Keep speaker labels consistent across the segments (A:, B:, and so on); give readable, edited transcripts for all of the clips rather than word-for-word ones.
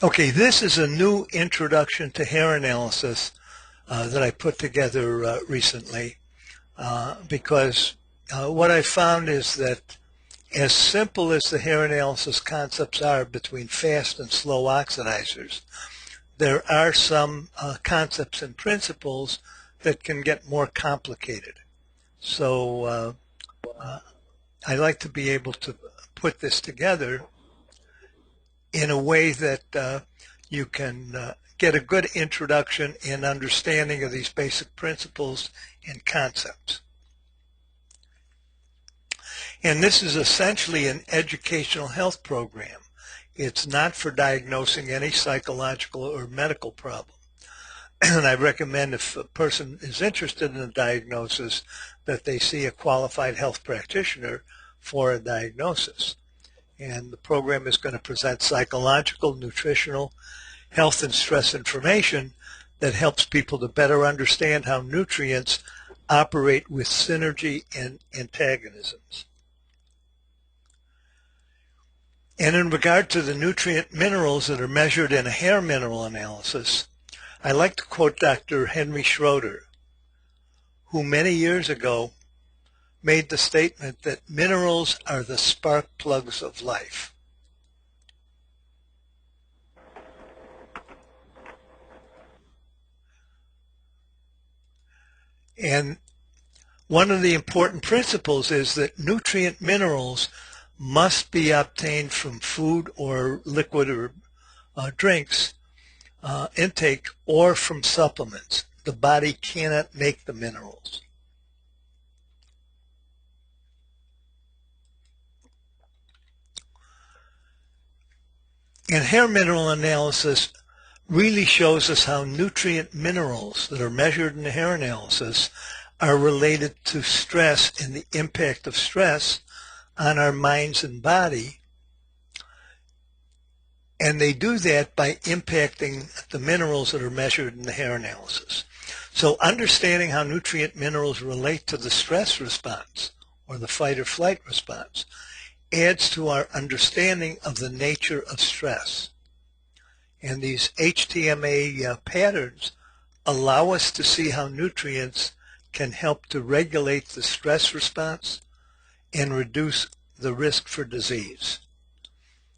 A: Okay, this is a new introduction to hair analysis that I put together recently because what I found is that as simple as the hair analysis concepts are between fast and slow oxidizers, there are some concepts and principles that can get more complicated. So I like to be able to put this together in a way that you can get a good introduction and understanding of these basic principles and concepts. And this is essentially an educational health program. It's not for diagnosing any psychological or medical problem. And I recommend if a person is interested in a diagnosis that they see a qualified health practitioner for a diagnosis. And the program is going to present psychological, nutritional, health, and stress information that helps people to better understand how nutrients operate with synergy and antagonisms. And in regard to the nutrient minerals that are measured in a hair mineral analysis, I like to quote Dr. Henry Schroeder, who many years ago made the statement that minerals are the spark plugs of life. And one of the important principles is that nutrient minerals must be obtained from food or liquid or drinks intake or from supplements. The body cannot make the minerals. And hair mineral analysis really shows us how nutrient minerals that are measured in the hair analysis are related to stress and the impact of stress on our minds and body. And they do that by impacting the minerals that are measured in the hair analysis. So understanding how nutrient minerals relate to the stress response or the fight or flight response adds to our understanding of the nature of stress. And these hTMA patterns allow us to see how nutrients can help to regulate the stress response and reduce the risk for disease.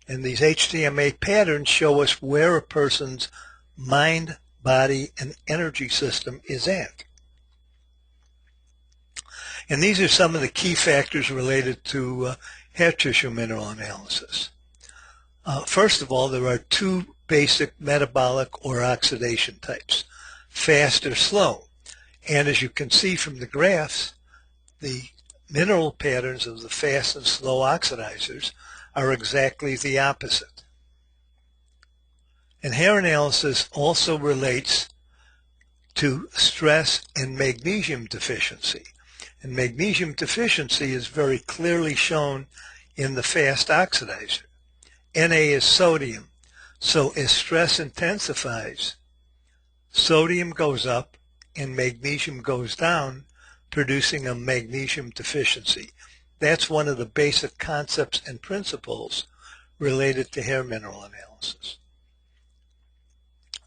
A: And these hTMA patterns show us where a person's mind, body, and energy system is at. And these are some of the key factors related to hair tissue mineral analysis. First of all, there are two basic metabolic or oxidation types, fast or slow. And as you can see from the graphs, the mineral patterns of the fast and slow oxidizers are exactly the opposite. And hair analysis also relates to stress and magnesium deficiency. And magnesium deficiency is very clearly shown in the fast oxidizer. Na is sodium. So as stress intensifies, sodium goes up and magnesium goes down, producing a magnesium deficiency. That's one of the basic concepts and principles related to hair mineral analysis.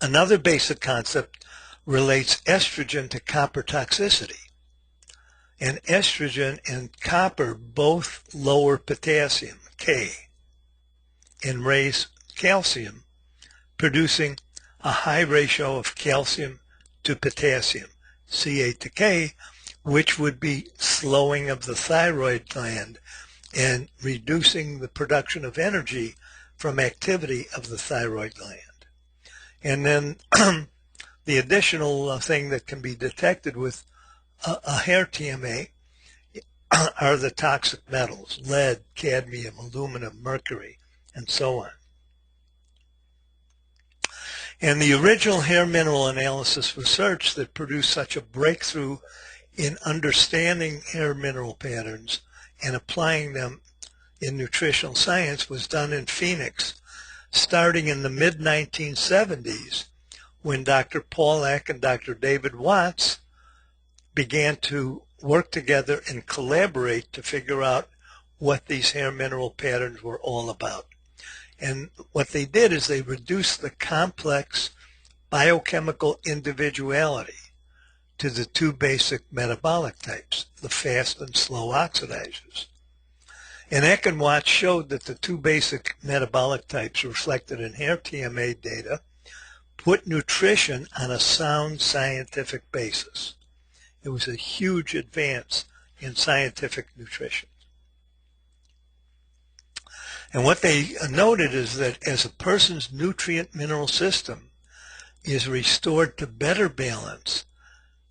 A: Another basic concept relates estrogen to copper toxicity. And estrogen and copper both lower potassium, K, and raise calcium, producing a high ratio of calcium to potassium, Ca to K, which would be slowing of the thyroid gland and reducing the production of energy from activity of the thyroid gland. And then the additional thing that can be detected with a hair TMA are the toxic metals, lead, cadmium, aluminum, mercury, and so on. And the original hair mineral analysis research that produced such a breakthrough in understanding hair mineral patterns and applying them in nutritional science was done in Phoenix, starting in the mid-1970s when Dr. Pollack and Dr. David Watts began to work together and collaborate to figure out what these hair mineral patterns were all about. And what they did is they reduced the complex biochemical individuality to the two basic metabolic types, the fast and slow oxidizers. And Eck and Watts showed that the two basic metabolic types reflected in hair TMA data put nutrition on a sound scientific basis. It was a huge advance in scientific nutrition. And what they noted is that as a person's nutrient mineral system is restored to better balance,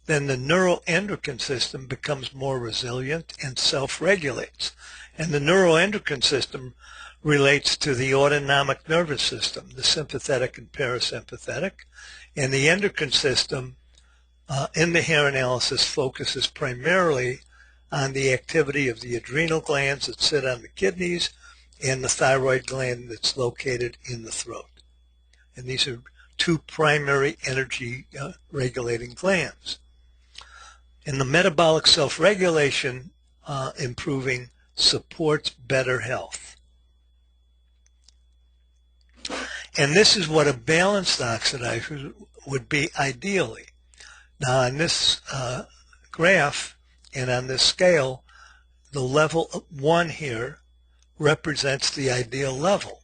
A: then the neuroendocrine system becomes more resilient and self-regulates. And the neuroendocrine system relates to the autonomic nervous system, the sympathetic and parasympathetic. And the endocrine system in the hair analysis focuses primarily on the activity of the adrenal glands that sit on the kidneys and the thyroid gland that's located in the throat. And these are two primary energy regulating glands. And the metabolic self-regulation improving supports better health. And this is what a balanced oxidizer would be ideally. Now on this graph and on this scale, the level 1 here represents the ideal level.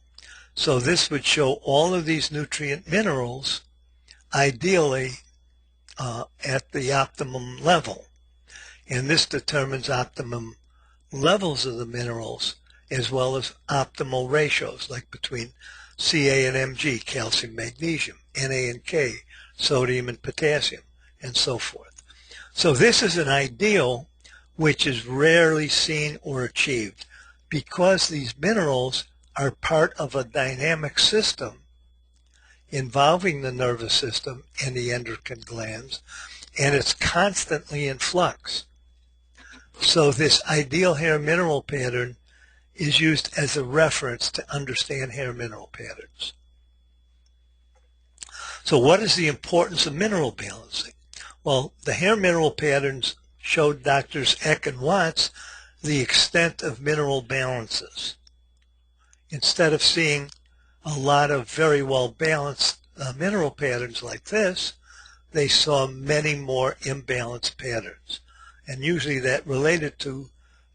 A: So this would show all of these nutrient minerals ideally at the optimum level. And this determines optimum levels of the minerals as well as optimal ratios, like between Ca and Mg, calcium, magnesium, Na and K, sodium and potassium, and so forth. So this is an ideal which is rarely seen or achieved because these minerals are part of a dynamic system involving the nervous system and the endocrine glands, and it's constantly in flux. So this ideal hair mineral pattern is used as a reference to understand hair mineral patterns. So what is the importance of mineral balancing? Well, the hair mineral patterns showed Drs. Eck and Watts the extent of mineral balances. Instead of seeing a lot of very well balanced mineral patterns like this, they saw many more imbalanced patterns. And usually that related to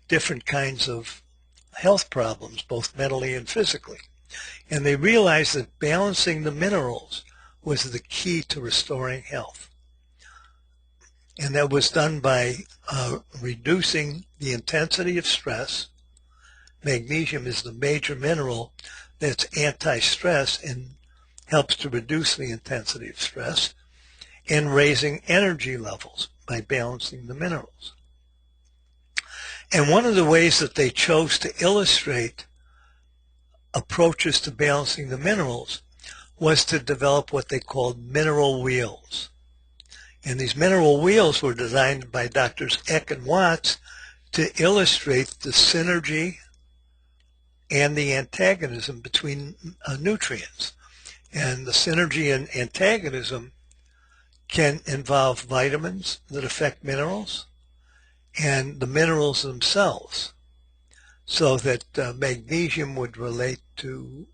A: different kinds of health problems, both mentally and physically. And they realized that balancing the minerals was the key to restoring health. And that was done by reducing the intensity of stress. Magnesium is the major mineral that's anti-stress and helps to reduce the intensity of stress, and raising energy levels by balancing the minerals. And one of the ways that they chose to illustrate approaches to balancing the minerals was to develop what they called mineral wheels. And these mineral wheels were designed by Drs. Eck and Watts to illustrate the synergy and the antagonism between nutrients. And the synergy and antagonism can involve vitamins that affect minerals and the minerals themselves, so that magnesium would relate to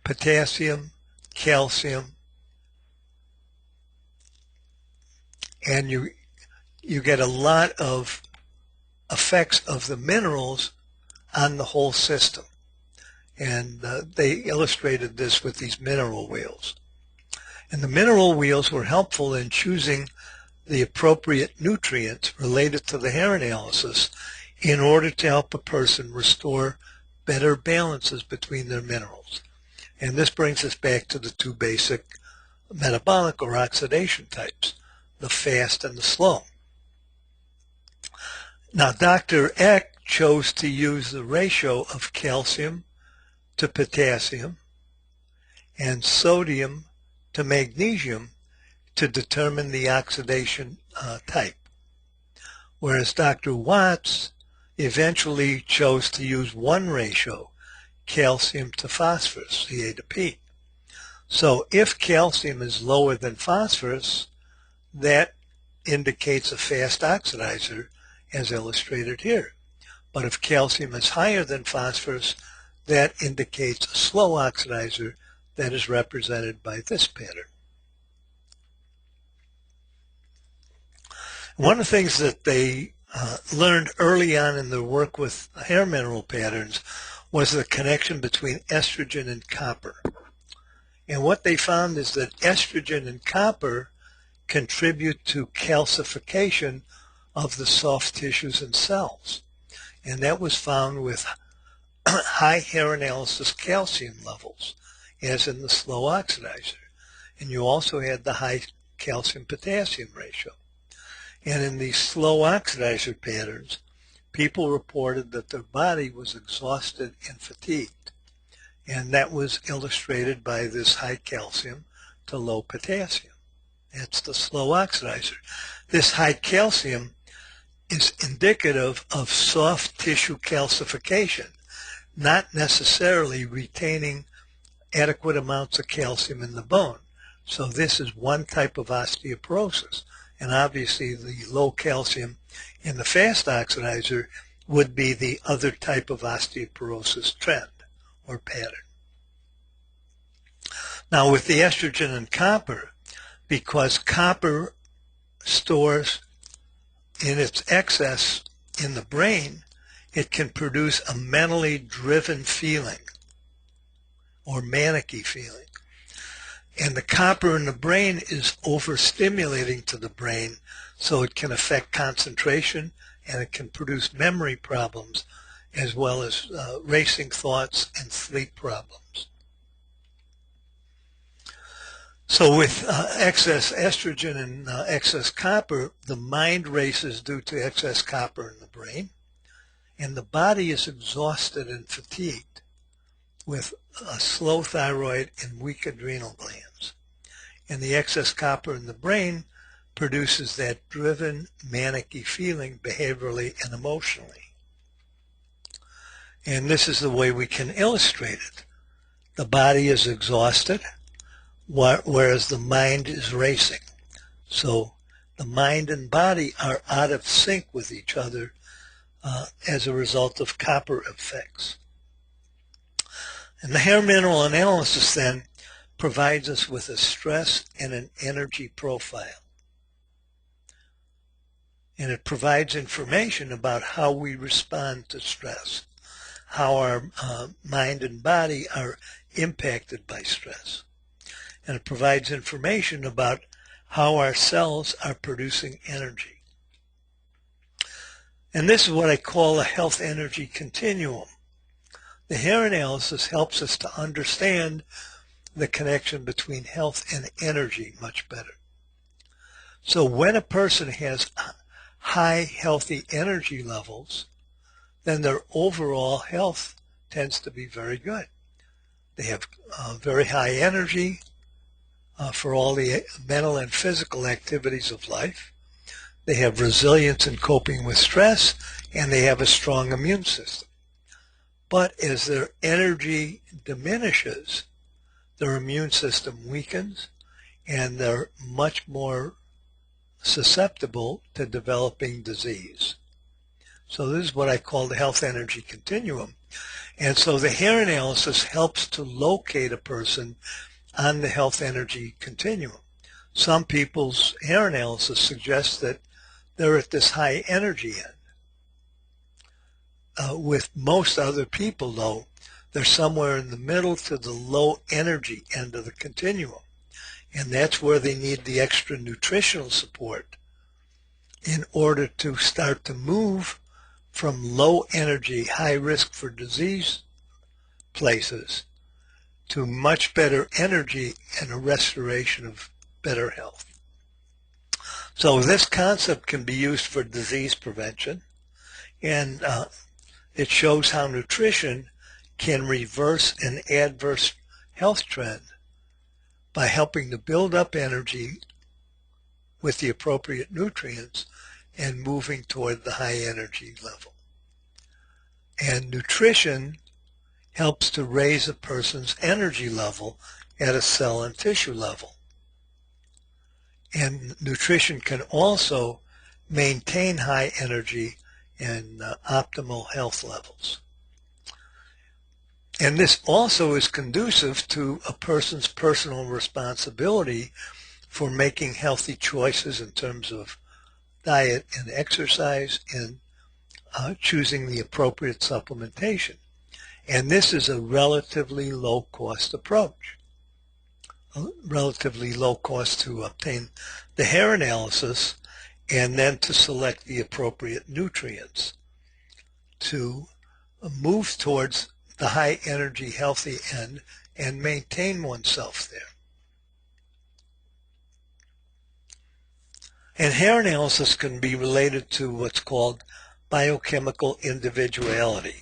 A: potassium, calcium, and you get a lot of effects of the minerals on the whole system. And they illustrated this with these mineral wheels. And the mineral wheels were helpful in choosing the appropriate nutrients related to the hair analysis in order to help a person restore better balances between their minerals. And this brings us back to the two basic metabolic or oxidation types, the fast and the slow. Now, Dr. Eck chose to use the ratio of calcium to potassium and sodium to magnesium to determine the oxidation type, whereas Dr. Watts eventually chose to use one ratio, calcium to phosphorus, Ca to P. So if calcium is lower than phosphorus, that indicates a fast oxidizer, as illustrated here. But if calcium is higher than phosphorus, that indicates a slow oxidizer that is represented by this pattern. One of the things that they learned early on in their work with hair mineral patterns was the connection between estrogen and copper. And what they found is that estrogen and copper contribute to calcification of the soft tissues and cells. And that was found with high hair analysis calcium levels, as in the slow oxidizer. And you also had the high calcium-potassium ratio. And in these slow oxidizer patterns, people reported that their body was exhausted and fatigued. And that was illustrated by this high calcium to low potassium. That's the slow oxidizer. This high calcium is indicative of soft tissue calcification, not necessarily retaining adequate amounts of calcium in the bone. So this is one type of osteoporosis. And obviously the low calcium in the fast oxidizer would be the other type of osteoporosis trend or pattern. Now with the estrogen and copper, because copper stores in its excess in the brain, it can produce a mentally driven feeling or manic-y feeling. And the copper in the brain is overstimulating to the brain, so it can affect concentration and it can produce memory problems as well as racing thoughts and sleep problems. So with excess estrogen and excess copper, the mind races due to excess copper in the brain, and the body is exhausted and fatigued with a slow thyroid and weak adrenal glands. And the excess copper in the brain produces that driven, manic-y feeling behaviorally and emotionally. And this is the way we can illustrate it. The body is exhausted, whereas the mind is racing. So the mind and body are out of sync with each other as a result of copper effects. And the hair mineral analysis then provides us with a stress and an energy profile. And it provides information about how we respond to stress, how our mind and body are impacted by stress. And it provides information about how our cells are producing energy. And this is what I call a health energy continuum. The hair analysis helps us to understand the connection between health and energy much better. So when a person has high healthy energy levels, then their overall health tends to be very good. They have very high energy for all the mental and physical activities of life. They have resilience in coping with stress, and they have a strong immune system. But as their energy diminishes, their immune system weakens, and they're much more susceptible to developing disease. So this is what I call the health energy continuum. And so the hair analysis helps to locate a person on the health energy continuum. Some people's hair analysis suggests that they're at this high energy end. With most other people, though, they're somewhere in the middle to the low energy end of the continuum. And that's where they need the extra nutritional support in order to start to move from low energy, high risk for disease places to much better energy and a restoration of better health. So this concept can be used for disease prevention, and it shows how nutrition can reverse an adverse health trend by helping to build up energy with the appropriate nutrients and moving toward the high energy level. And nutrition helps to raise a person's energy level at a cell and tissue level. And nutrition can also maintain high energy and optimal health levels. And this also is conducive to a person's personal responsibility for making healthy choices in terms of diet and exercise and choosing the appropriate supplementation. And this is a relatively low-cost approach. Relatively low cost to obtain the hair analysis and then to select the appropriate nutrients to move towards the high energy healthy end and maintain oneself there. And hair analysis can be related to what's called biochemical individuality.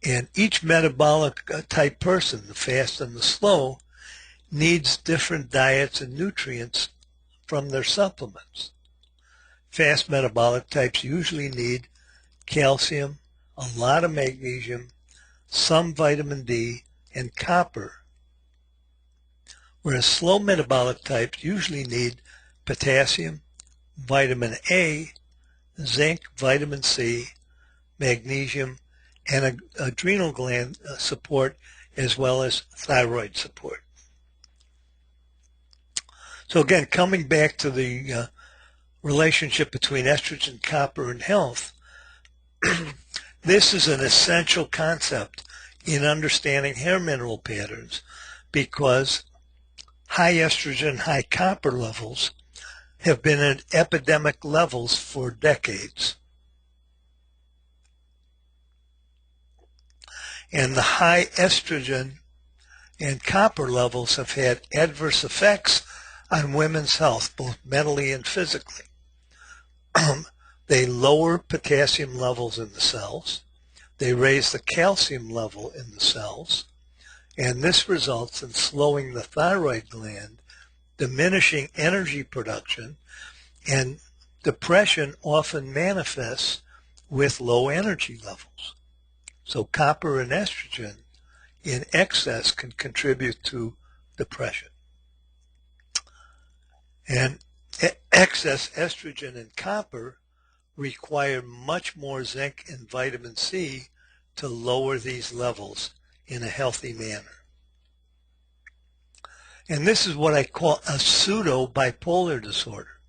A: And each metabolic type person, the fast and the slow, needs different diets and nutrients from their supplements. Fast metabolic types usually need calcium, a lot of magnesium, some vitamin D, and copper, whereas slow metabolic types usually need potassium, vitamin A, zinc, vitamin C, magnesium, and adrenal gland support, as well as thyroid support. So again, coming back to the relationship between estrogen, copper, and health, this is an essential concept in understanding hair mineral patterns because high estrogen, high copper levels have been at epidemic levels for decades. And the high estrogen and copper levels have had adverse effects on women's health, both mentally and physically. They lower potassium levels in the cells. They raise the calcium level in the cells. And this results in slowing the thyroid gland, diminishing energy production, and depression often manifests with low energy levels. So copper and estrogen in excess can contribute to depression. And excess estrogen and copper require much more zinc and vitamin C to lower these levels in a healthy manner. And this is what I call a pseudo-bipolar disorder.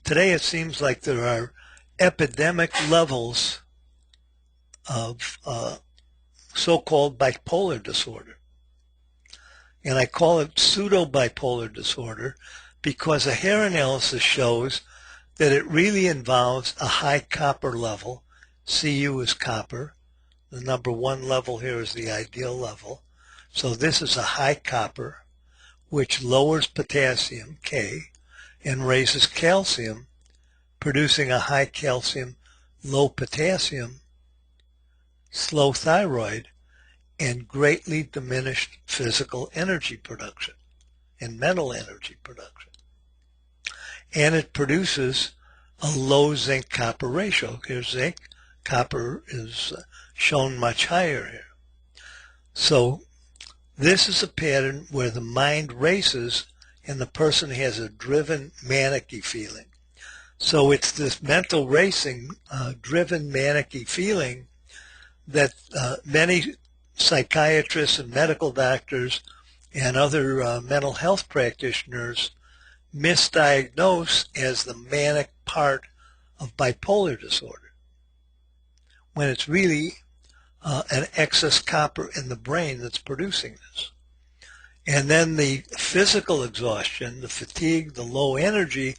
A: Today it seems like there are epidemic levels of so-called bipolar disorder. And I call it pseudo-bipolar disorder because a hair analysis shows that it really involves a high copper level. Cu is copper. The number 1 level here is the ideal level. So this is a high copper, which lowers potassium, K, and raises calcium, producing a high calcium, low potassium, slow thyroid, and greatly diminished physical energy production and mental energy production. And it produces a low zinc-copper ratio. Here's zinc, copper is shown much higher here. So this is a pattern where the mind races and the person has a driven manic-y feeling. So it's this mental racing, driven manic-y feeling that many psychiatrists and medical doctors and other mental health practitioners misdiagnose as the manic part of bipolar disorder, when it's really an excess copper in the brain that's producing this. And then the physical exhaustion, the fatigue, the low energy,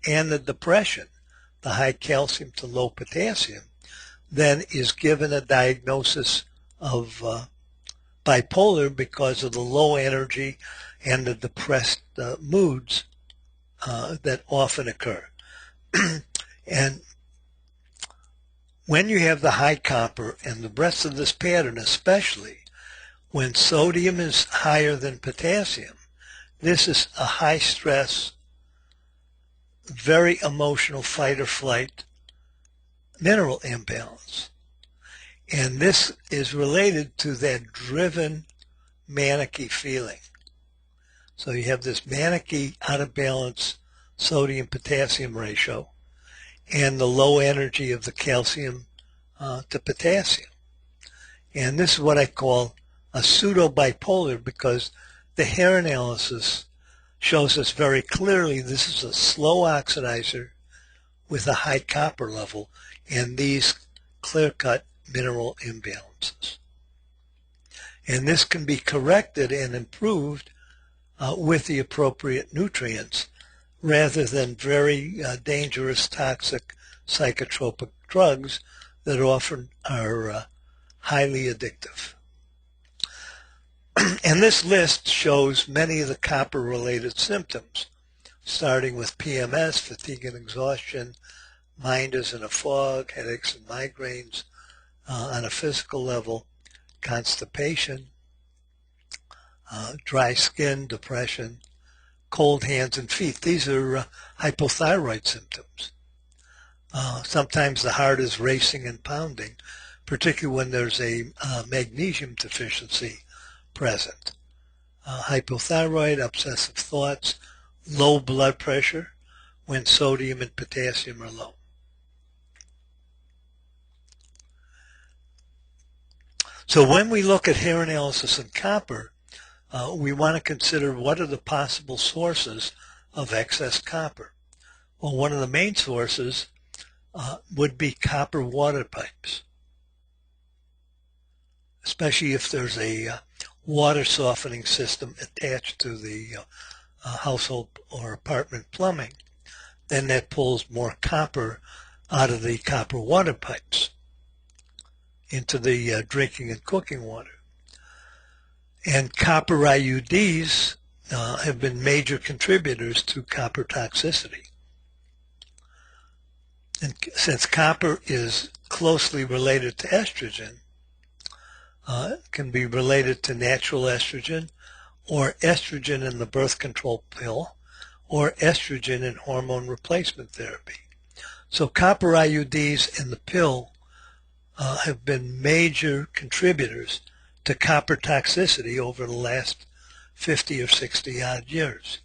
A: and the depression, the high calcium to low potassium, then is given a diagnosis of bipolar because of the low energy and the depressed moods that often occur. And when you have the high copper and the rest of this pattern, especially when sodium is higher than potassium, this is a high stress, very emotional fight or flight mineral imbalance. And this is related to that driven manic-y feeling. So you have this manic-y out of balance sodium-potassium ratio and the low energy of the calcium to potassium. And this is what I call a pseudo-bipolar, because the hair analysis shows us very clearly this is a slow oxidizer with a high copper level and these clear-cut mineral imbalances. And this can be corrected and improved with the appropriate nutrients rather than very dangerous, toxic psychotropic drugs that often are highly addictive. And this list shows many of the copper-related symptoms, starting with PMS, fatigue and exhaustion, mind is in a fog, headaches and migraines on a physical level, constipation, dry skin, depression, cold hands and feet. These are hypothyroid symptoms. Sometimes the heart is racing and pounding, particularly when there's a magnesium deficiency present. Hypothyroid, obsessive thoughts, low blood pressure when sodium and potassium are low. So when we look at hair analysis and copper, we want to consider what are the possible sources of excess copper. Well, one of the main sources would be copper water pipes, especially if there's a water softening system attached to the household or apartment plumbing. Then that pulls more copper out of the copper water pipes into the drinking and cooking water. And copper IUDs have been major contributors to copper toxicity. And since copper is closely related to estrogen, it can be related to natural estrogen or estrogen in the birth control pill or estrogen in hormone replacement therapy. So copper IUDs in the pill have been major contributors to copper toxicity over the last 50 or 60 odd years.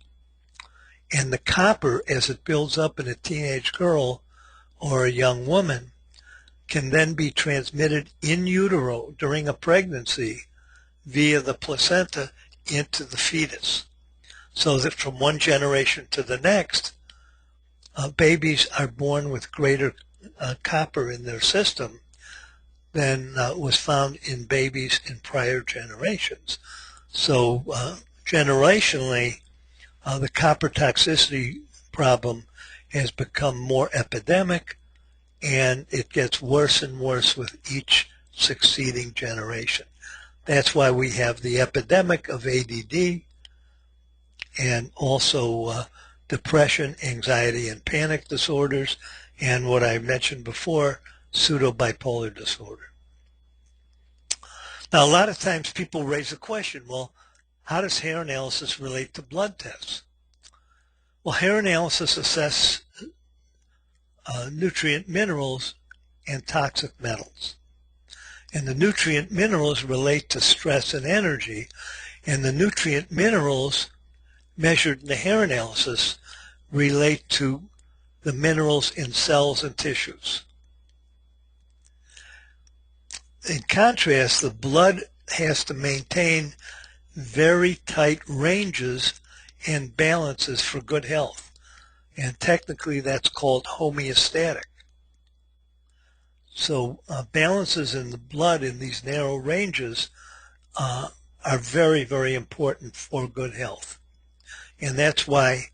A: And the copper, as it builds up in a teenage girl or a young woman, can then be transmitted in utero during a pregnancy via the placenta into the fetus. So that from one generation to the next, babies are born with greater copper in their system than was found in babies in prior generations. So generationally, the copper toxicity problem has become more epidemic, and it gets worse and worse with each succeeding generation. That's why we have the epidemic of ADD and also depression, anxiety, and panic disorders, and what I mentioned before, pseudo-bipolar disorder. Now, a lot of times people raise the question, well, how does hair analysis relate to blood tests? Well, hair analysis assesses nutrient minerals and toxic metals. And the nutrient minerals relate to stress and energy, and the nutrient minerals measured in the hair analysis relate to the minerals in cells and tissues. In contrast, the blood has to maintain very tight ranges and balances for good health. And technically that's called homeostatic. So balances in the blood in these narrow ranges are very, very important for good health. And that's why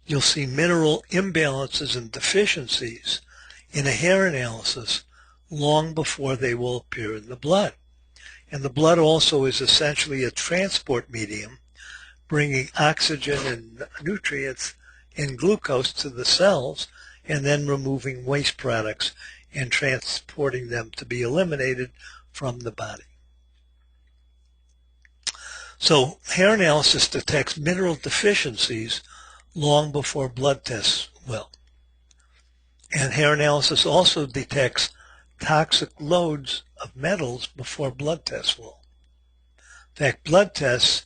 A: you'll see mineral imbalances and deficiencies in a hair analysis long before they will appear in the blood. And the blood also is essentially a transport medium, bringing oxygen and nutrients and glucose to the cells and then removing waste products and transporting them to be eliminated from the body. So hair analysis detects mineral deficiencies long before blood tests will. And hair analysis also detects toxic loads of metals before blood tests will. In fact, blood tests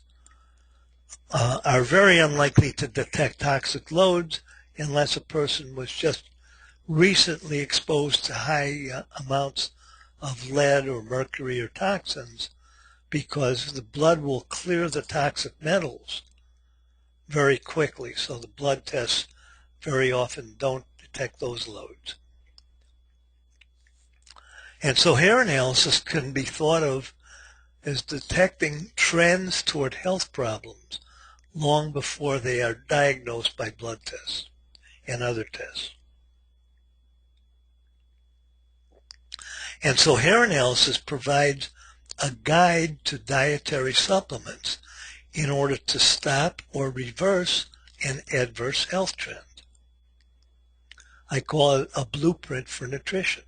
A: are very unlikely to detect toxic loads unless a person was just recently exposed to high amounts of lead or mercury or toxins, because the blood will clear the toxic metals very quickly. So the blood tests very often don't detect those loads. And so hair analysis can be thought of as detecting trends toward health problems long before they are diagnosed by blood tests and other tests. And so hair analysis provides a guide to dietary supplements in order to stop or reverse an adverse health trend. I call it a blueprint for nutrition.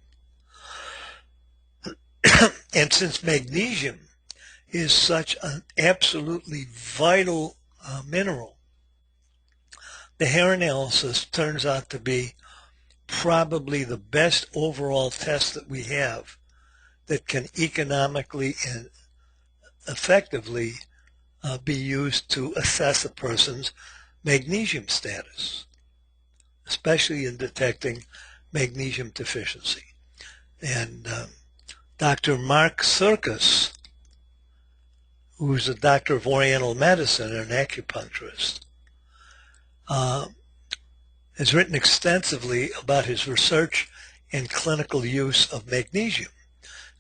A: And since magnesium is such an absolutely vital mineral, the hair analysis turns out to be probably the best overall test that we have that can economically and effectively be used to assess a person's magnesium status, especially in detecting magnesium deficiency. And Dr. Marc Sircus, who's a doctor of Oriental medicine and an acupuncturist, has written extensively about his research and clinical use of magnesium.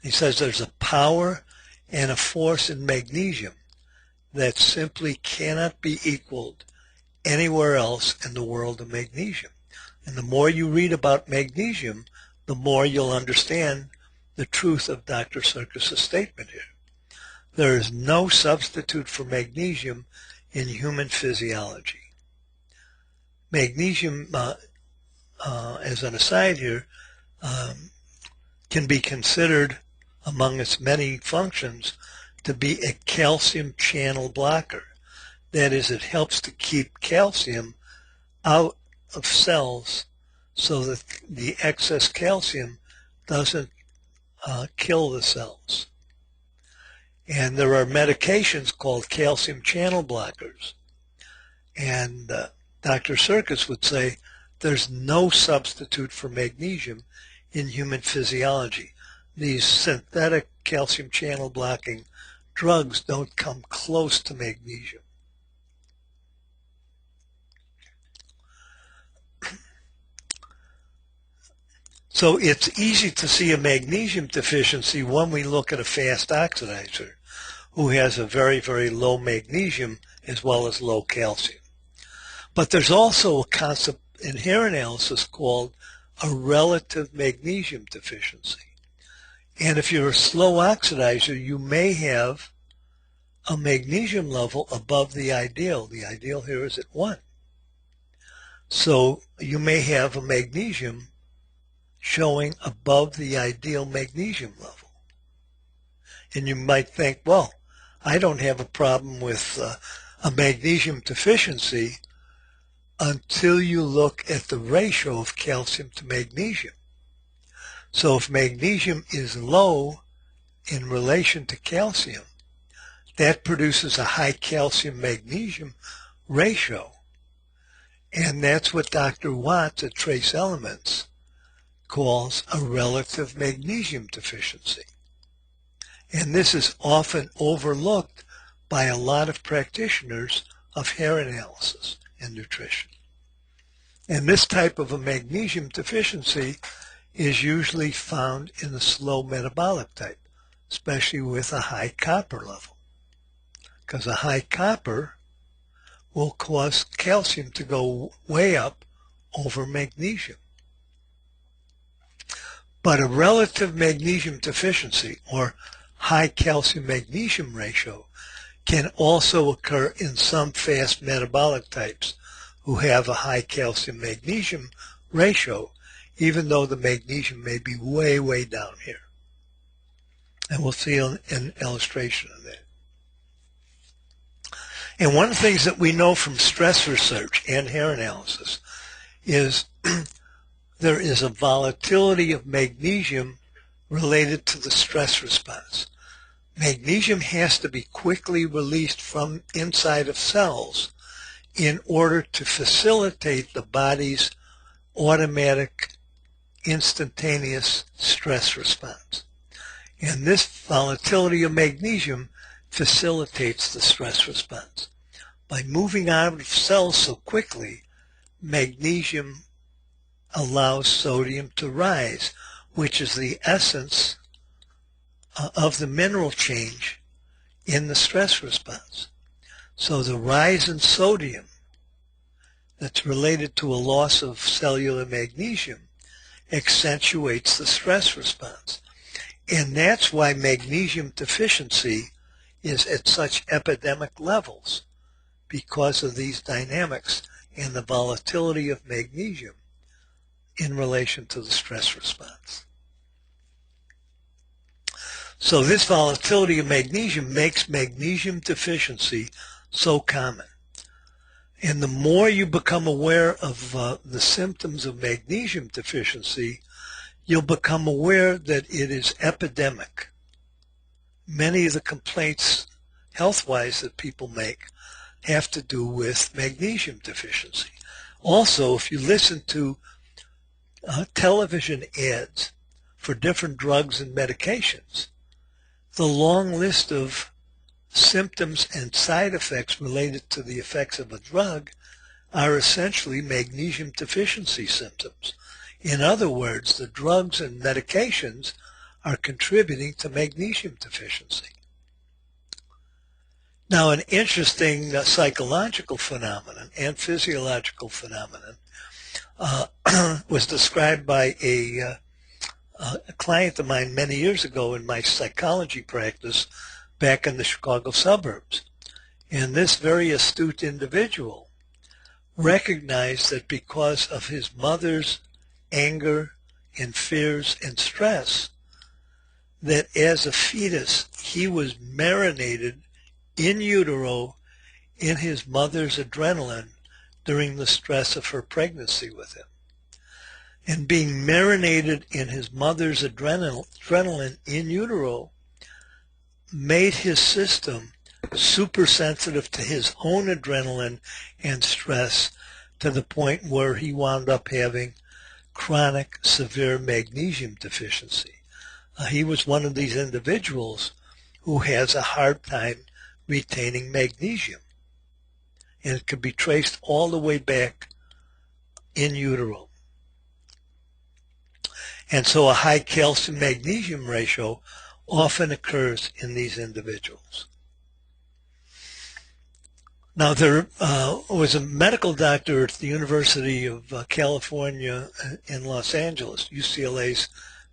A: He says there's a power and a force in magnesium that simply cannot be equaled anywhere else in the world of magnesium. And the more you read about magnesium, the more you'll understand the truth of Dr. Sircus' statement here. There is no substitute for magnesium in human physiology. Magnesium, as an aside here, can be considered among its many functions to be a calcium channel blocker. That is, it helps to keep calcium out of cells so that the excess calcium doesn't kill the cells. And there are medications called calcium channel blockers. And Dr. Sircus would say there's no substitute for magnesium in human physiology. These synthetic calcium channel blocking drugs don't come close to magnesium. So it's easy to see a magnesium deficiency when we look at a fast oxidizer who has a very, very low magnesium as well as low calcium. But there's also a concept in hair analysis called a relative magnesium deficiency. And if you're a slow oxidizer, you may have a magnesium level above the ideal. The ideal here is at 1. So you may have a magnesium showing above the ideal magnesium level. And you might think, well, I don't have a problem with a magnesium deficiency until you look at the ratio of calcium to magnesium. So if magnesium is low in relation to calcium, that produces a high calcium magnesium ratio. And that's what Dr. Watts at Trace Elements calls a relative magnesium deficiency. And this is often overlooked by a lot of practitioners of hair analysis and nutrition. And this type of a magnesium deficiency is usually found in the slow metabolic type, especially with a high copper level. Because a high copper will cause calcium to go way up over magnesium. But a relative magnesium deficiency or high calcium magnesium ratio can also occur in some fast metabolic types who have a high calcium magnesium ratio, even though the magnesium may be way, way down here. And we'll see an illustration of that. And one of the things that we know from stress research and hair analysis is there is a volatility of magnesium related to the stress response. Magnesium has to be quickly released from inside of cells in order to facilitate the body's automatic instantaneous stress response. And this volatility of magnesium facilitates the stress response. By moving out of cells so quickly, magnesium allows sodium to rise, which is the essence of the mineral change in the stress response. So the rise in sodium that's related to a loss of cellular magnesium accentuates the stress response. And that's why magnesium deficiency is at such epidemic levels, because of these dynamics and the volatility of magnesium in relation to the stress response. So this volatility of magnesium makes magnesium deficiency so common. And the more you become aware of the symptoms of magnesium deficiency, you'll become aware that it is epidemic. Many of the complaints health-wise that people make have to do with magnesium deficiency. Also, if you listen to television ads for different drugs and medications, the long list of symptoms and side effects related to the effects of a drug are essentially magnesium deficiency symptoms. In other words, the drugs and medications are contributing to magnesium deficiency. Now, an interesting psychological phenomenon and physiological phenomenon was described by a client of mine many years ago in my psychology practice back in the Chicago suburbs. And this very astute individual recognized that because of his mother's anger and fears and stress, that as a fetus he was marinated in utero in his mother's adrenaline during the stress of her pregnancy with him. And being marinated in his mother's adrenaline in utero made his system super sensitive to his own adrenaline and stress, to the point where he wound up having chronic severe magnesium deficiency. He was one of these individuals who has a hard time retaining magnesium, and it can be traced all the way back in utero. And so a high calcium magnesium ratio often occurs in these individuals. Now, there was a medical doctor at the University of California in Los Angeles, UCLA's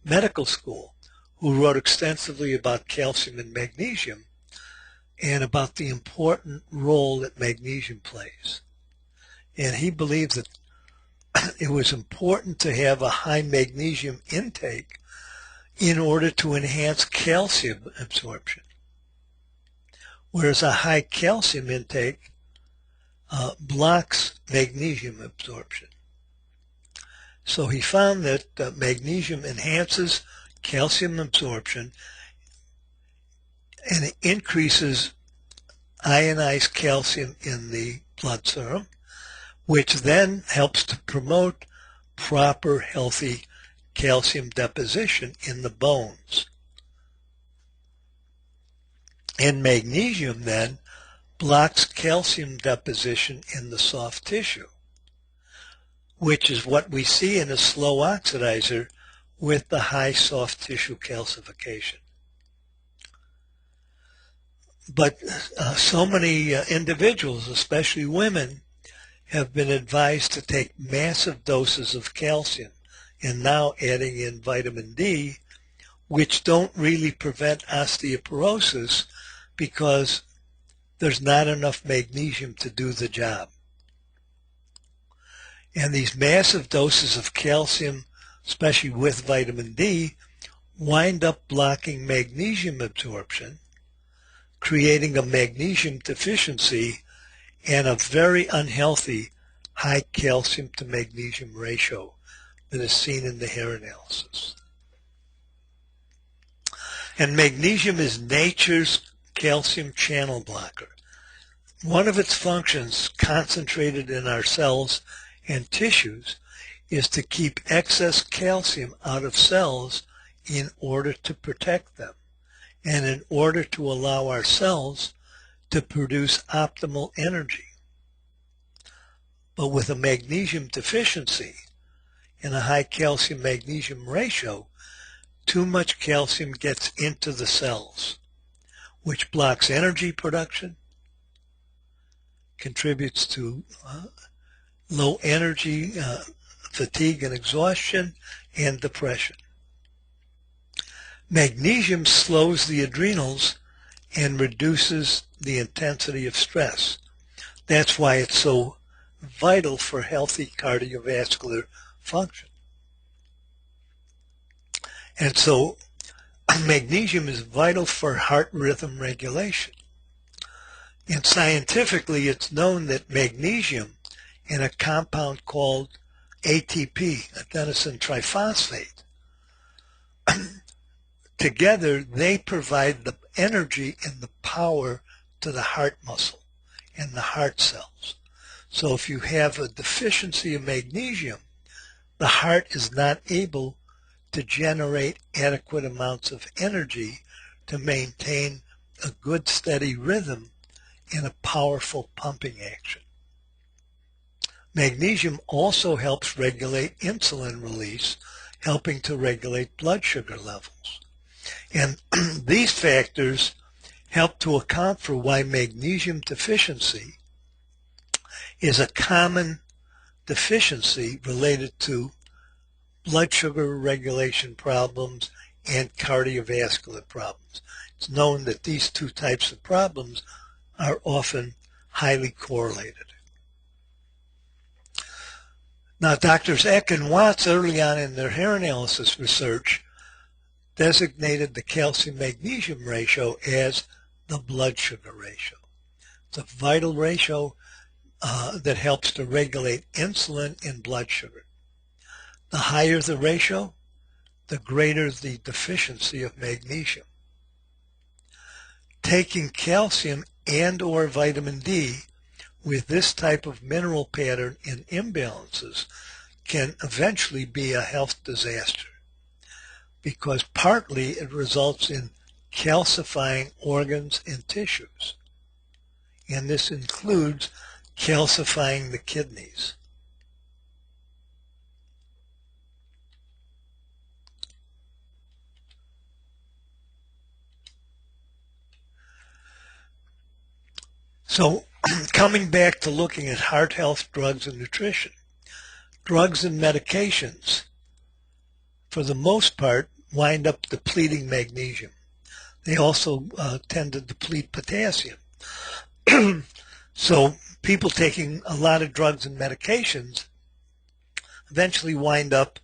A: medical school, who wrote extensively about calcium and magnesium and about the important role that magnesium plays. And he believed that it was important to have a high magnesium intake in order to enhance calcium absorption, whereas a high calcium intake blocks magnesium absorption. So he found that magnesium enhances calcium absorption and it increases ionized calcium in the blood serum, which then helps to promote proper, healthy calcium deposition in the bones. And magnesium then blocks calcium deposition in the soft tissue, which is what we see in a slow oxidizer with the high soft tissue calcification. But so many individuals, especially women, have been advised to take massive doses of calcium, and now adding in vitamin D, which don't really prevent osteoporosis because there's not enough magnesium to do the job. And these massive doses of calcium, especially with vitamin D, wind up blocking magnesium absorption, creating a magnesium deficiency and a very unhealthy high calcium to magnesium ratio that is seen in the hair analysis. And magnesium is nature's calcium channel blocker. One of its functions, concentrated in our cells and tissues, is to keep excess calcium out of cells in order to protect them and in order to allow our cells to produce optimal energy. But with a magnesium deficiency and a high calcium-magnesium ratio, too much calcium gets into the cells, which blocks energy production, contributes to low energy, fatigue and exhaustion, and depression. Magnesium slows the adrenals and reduces the intensity of stress. That's why it's so vital for healthy cardiovascular function. And so magnesium is vital for heart rhythm regulation. And scientifically, it's known that magnesium and a compound called ATP, adenosine triphosphate, together they provide the energy and the power to the heart muscle and the heart cells. So if you have a deficiency of magnesium, the heart is not able to generate adequate amounts of energy to maintain a good steady rhythm and a powerful pumping action. Magnesium also helps regulate insulin release, helping to regulate blood sugar levels. And these factors help to account for why magnesium deficiency is a common deficiency related to blood sugar regulation problems and cardiovascular problems. It's known that these two types of problems are often highly correlated. Now, Drs. Eck and Watts, early on in their hair analysis research, designated the calcium-magnesium ratio as the blood sugar ratio. It's a vital ratio that helps to regulate insulin and blood sugar. The higher the ratio, the greater the deficiency of magnesium. Taking calcium and or vitamin D with this type of mineral pattern in imbalances can eventually be a health disaster, because partly it results in calcifying organs and tissues, and this includes calcifying the kidneys. So coming back to looking at heart health, drugs, and nutrition, drugs and medications, for the most part, wind up depleting magnesium. They also tend to deplete potassium. So people taking a lot of drugs and medications eventually wind up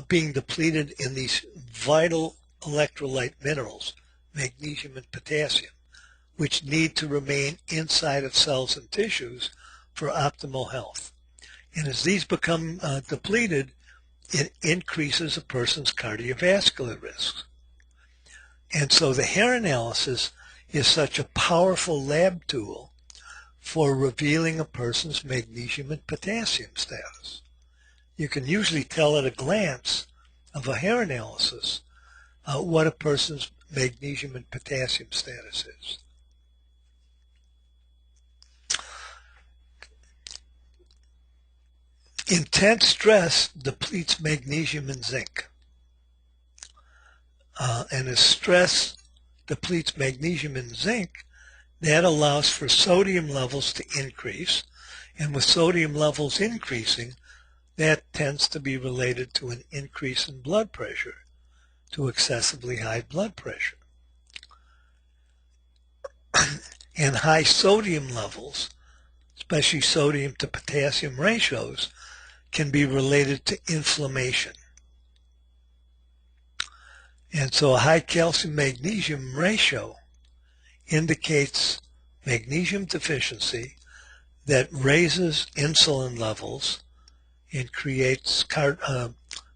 A: being depleted in these vital electrolyte minerals, magnesium and potassium, which need to remain inside of cells and tissues for optimal health. And as these become depleted, it increases a person's cardiovascular risks. And so the hair analysis is such a powerful lab tool for revealing a person's magnesium and potassium status. You can usually tell at a glance of a hair analysis what a person's magnesium and potassium status is. Intense stress depletes magnesium and zinc. And as stress depletes magnesium and zinc, that allows for sodium levels to increase. And with sodium levels increasing, that tends to be related to an increase in blood pressure, to excessively high blood pressure. And high sodium levels, especially sodium to potassium ratios, can be related to inflammation. And so a high calcium-magnesium ratio indicates magnesium deficiency that raises insulin levels and creates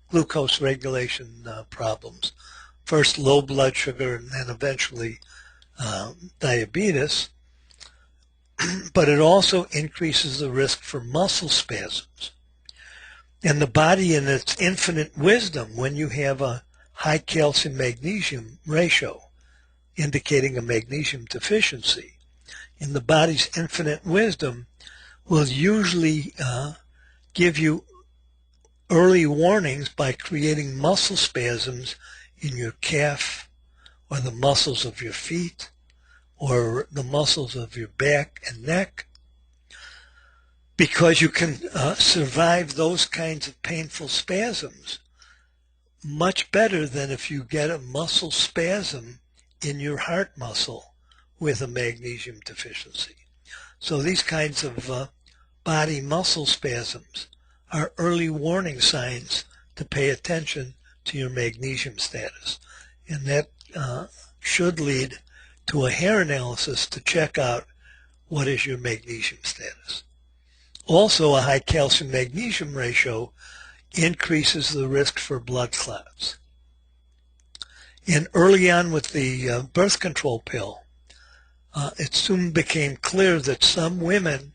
A: glucose regulation problems. First low blood sugar and then eventually diabetes. But it also increases the risk for muscle spasms. And the body, in its infinite wisdom, when you have a high calcium magnesium ratio, indicating a magnesium deficiency. In the body's infinite wisdom, will usually give you early warnings by creating muscle spasms in your calf or the muscles of your feet or the muscles of your back and neck, because you can survive those kinds of painful spasms much better than if you get a muscle spasm in your heart muscle with a magnesium deficiency. So these kinds of body muscle spasms are early warning signs to pay attention to your magnesium status. And that should lead to a hair analysis to check out what is your magnesium status. Also, a high calcium magnesium ratio increases the risk for blood clots. And early on with the birth control pill, it soon became clear that some women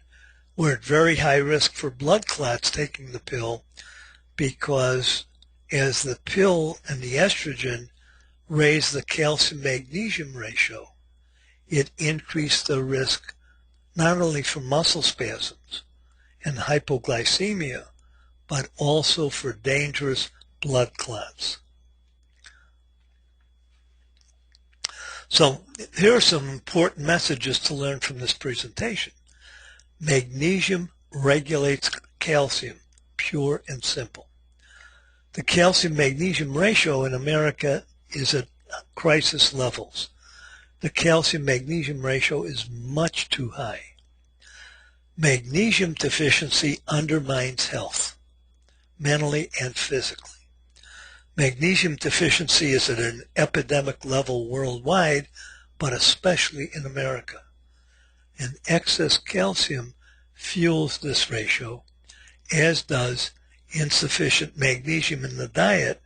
A: were at very high risk for blood clots taking the pill, because as the pill and the estrogen raised the calcium magnesium ratio, it increased the risk not only for muscle spasms and hypoglycemia, but also for dangerous blood clots. So here are some important messages to learn from this presentation. Magnesium regulates calcium, pure and simple. The calcium-magnesium ratio in America is at crisis levels. The calcium-magnesium ratio is much too high. Magnesium deficiency undermines health, mentally and physically. Magnesium deficiency is at an epidemic level worldwide, but especially in America. And excess calcium fuels this ratio, as does insufficient magnesium in the diet,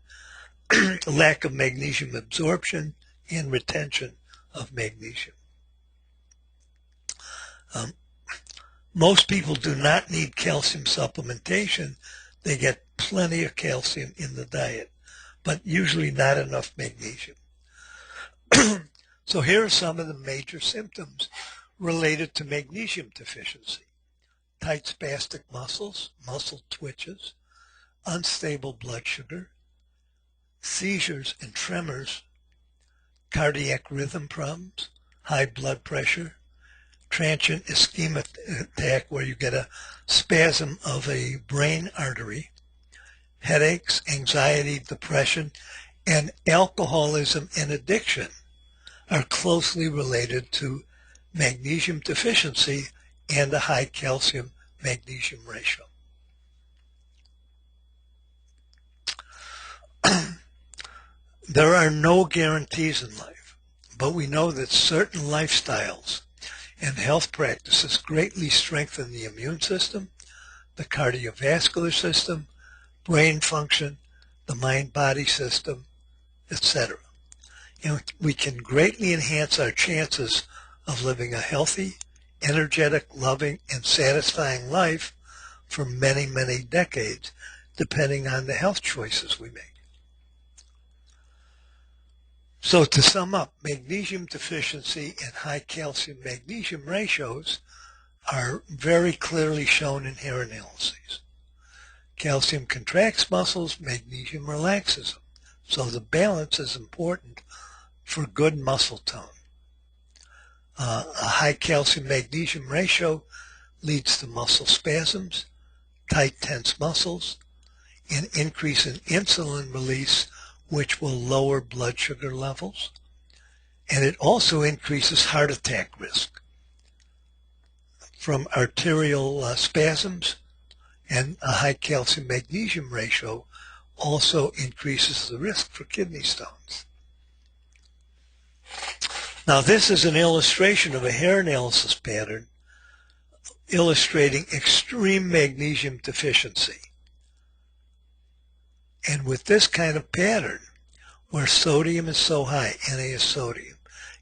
A: lack of magnesium absorption and retention of magnesium. Most people do not need calcium supplementation. They get plenty of calcium in the diet, but usually not enough magnesium. So here are some of the major symptoms related to magnesium deficiency: tight spastic muscles, muscle twitches, unstable blood sugar, seizures and tremors, cardiac rhythm problems, high blood pressure, transient ischemic attack where you get a spasm of a brain artery, headaches, anxiety, depression, and alcoholism and addiction are closely related to magnesium deficiency and a high calcium magnesium ratio. There are no guarantees in life, but we know that certain lifestyles and health practices greatly strengthen the immune system, the cardiovascular system, brain function, the mind-body system, etc. And we can greatly enhance our chances of living a healthy, energetic, loving, and satisfying life for many, many decades, depending on the health choices we make. So to sum up, magnesium deficiency and high calcium magnesium ratios are very clearly shown in hair analyses. Calcium contracts muscles, magnesium relaxes them. So the balance is important for good muscle tone. A high calcium magnesium ratio leads to muscle spasms, tight tense muscles, an increase in insulin release, which will lower blood sugar levels, and it also increases heart attack risk from arterial spasms, and a high calcium magnesium ratio also increases the risk for kidney stones. Now this is an illustration of a hair analysis pattern illustrating extreme magnesium deficiency. And with this kind of pattern, where sodium is so high, Na is sodium,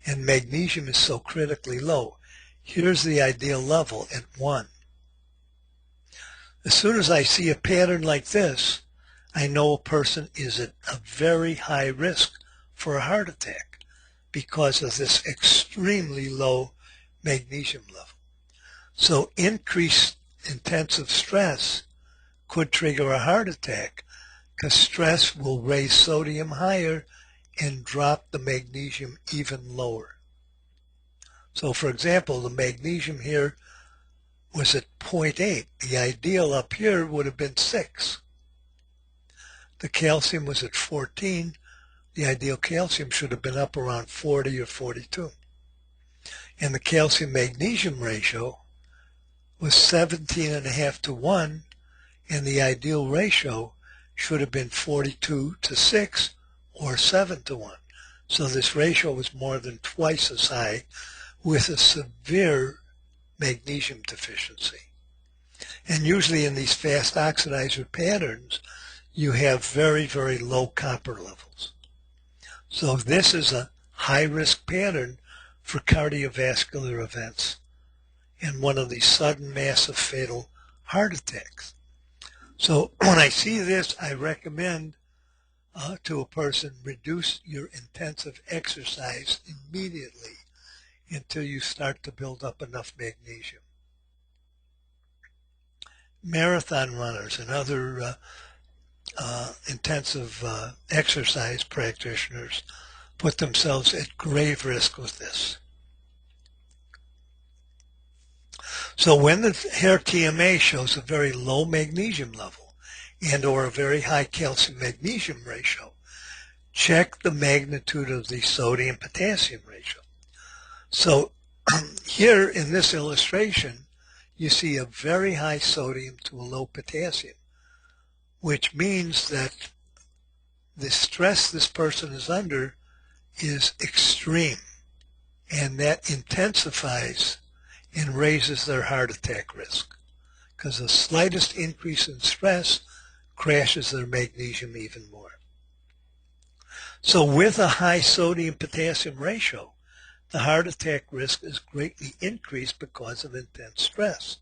A: and magnesium is so critically low, here's the ideal level at 1. As soon as I see a pattern like this, I know a person is at a very high risk for a heart attack because of this extremely low magnesium level. So increased intensive stress could trigger a heart attack because stress will raise sodium higher and drop the magnesium even lower. So for example, the magnesium here was at 0.8. The ideal up here would have been 6. The calcium was at 14. The ideal calcium should have been up around 40 or 42. And the calcium-magnesium ratio was 17.5 to 1, and the ideal ratio should have been 42 to 6 or 7 to 1. So this ratio was more than twice as high with a severe magnesium deficiency. And usually in these fast oxidizer patterns, you have very, very low copper levels. So this is a high-risk pattern for cardiovascular events and one of these sudden, massive, fatal heart attacks. So when I see this, I recommend to a person, reduce your intensive exercise immediately until you start to build up enough magnesium. Marathon runners and other intensive exercise practitioners put themselves at grave risk with this. So when the hair TMA shows a very low magnesium level and or a very high calcium magnesium ratio, check the magnitude of the sodium potassium ratio. So here in this illustration, you see a very high sodium to a low potassium, which means that the stress this person is under is extreme, and that intensifies and raises their heart attack risk, because the slightest increase in stress crashes their magnesium even more. So with a high sodium potassium ratio, the heart attack risk is greatly increased because of intense stress.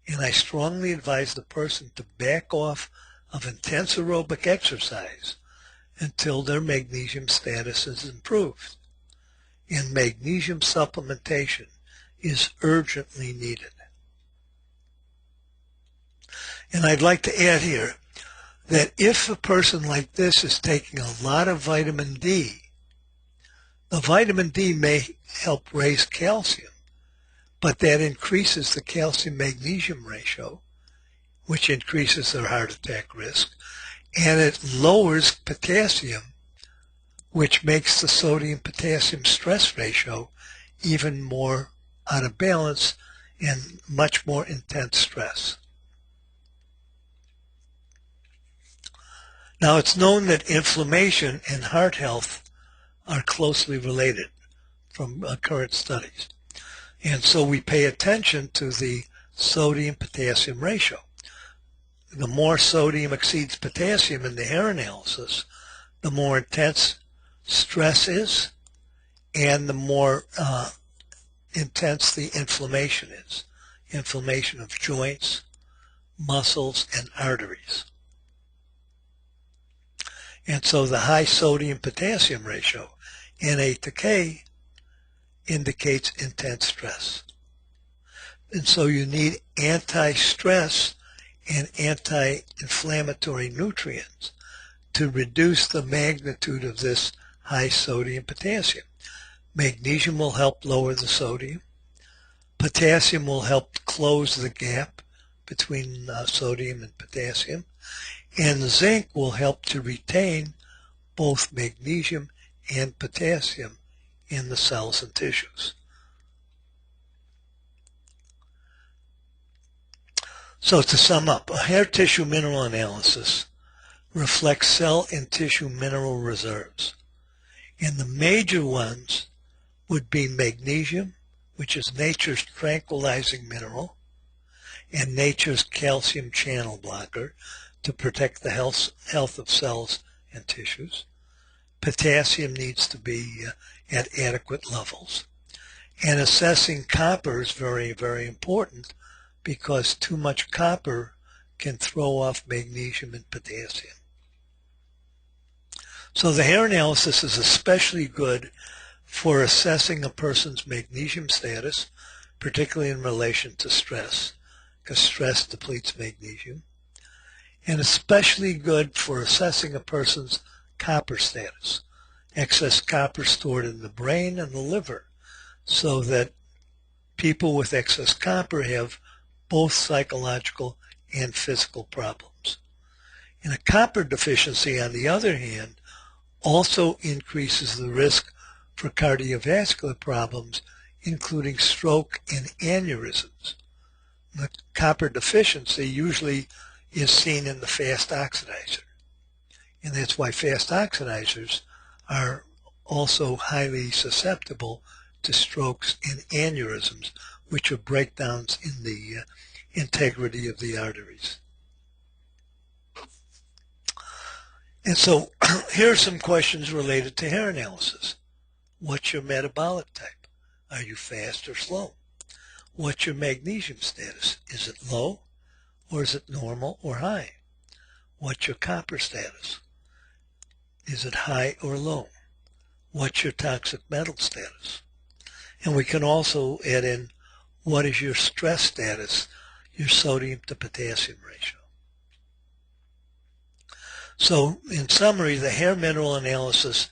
A: And I strongly advise the person to back off of intense aerobic exercise until their magnesium status is improved. And magnesium supplementation is urgently needed. And I'd like to add here that if a person like this is taking a lot of vitamin D, the vitamin D may help raise calcium, but that increases the calcium-magnesium ratio, which increases their heart attack risk, and it lowers potassium, which makes the sodium-potassium stress ratio even more out of balance and much more intense stress. Now, it's known that inflammation and heart health are closely related from current studies. And so we pay attention to the sodium-potassium ratio. The more sodium exceeds potassium in the hair analysis, the more intense stress is, and the more intense the inflammation is. Inflammation of joints, muscles, and arteries. And so the high sodium-potassium ratio, Na to K, indicates intense stress. And so you need anti-stress and anti-inflammatory nutrients to reduce the magnitude of this high sodium potassium. Magnesium will help lower the sodium. Potassium will help close the gap between sodium and potassium. And the zinc will help to retain both magnesium and potassium in the cells and tissues. So to sum up, a hair tissue mineral analysis reflects cell and tissue mineral reserves. And the major ones would be magnesium, which is nature's tranquilizing mineral, and nature's calcium channel blocker to protect the health of cells and tissues. Potassium needs to be at adequate levels. And assessing copper is very, very important, because too much copper can throw off magnesium and potassium. So the hair analysis is especially good for assessing a person's magnesium status, particularly in relation to stress, because stress depletes magnesium, and especially good for assessing a person's copper status, excess copper stored in the brain and the liver, so that people with excess copper have both psychological and physical problems. And a copper deficiency, on the other hand, also increases the risk for cardiovascular problems, including stroke and aneurysms. The copper deficiency usually is seen in the fast oxidizer. And that's why fast oxidizers are also highly susceptible to strokes and aneurysms, which are breakdowns in the integrity of the arteries. And so here are some questions related to hair analysis. What's your metabolic type? Are you fast or slow? What's your magnesium status? Is it low, or is it normal or high? What's your copper status? Is it high or low? What's your toxic metal status? And we can also add in, what is your stress status, your sodium to potassium ratio? So in summary, the hair mineral analysis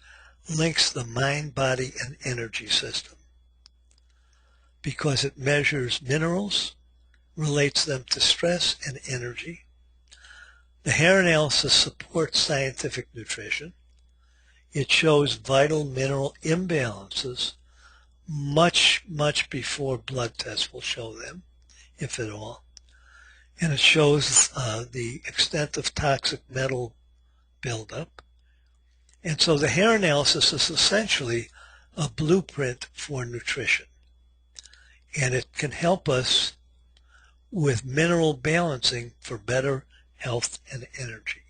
A: links the mind, body, and energy system because it measures minerals, relates them to stress and energy. The hair analysis supports scientific nutrition. It shows vital mineral imbalances much before blood tests will show them, if at all. And it shows the extent of toxic metal buildup. And so the hair analysis is essentially a blueprint for nutrition. And it can help us with mineral balancing for better health and energy.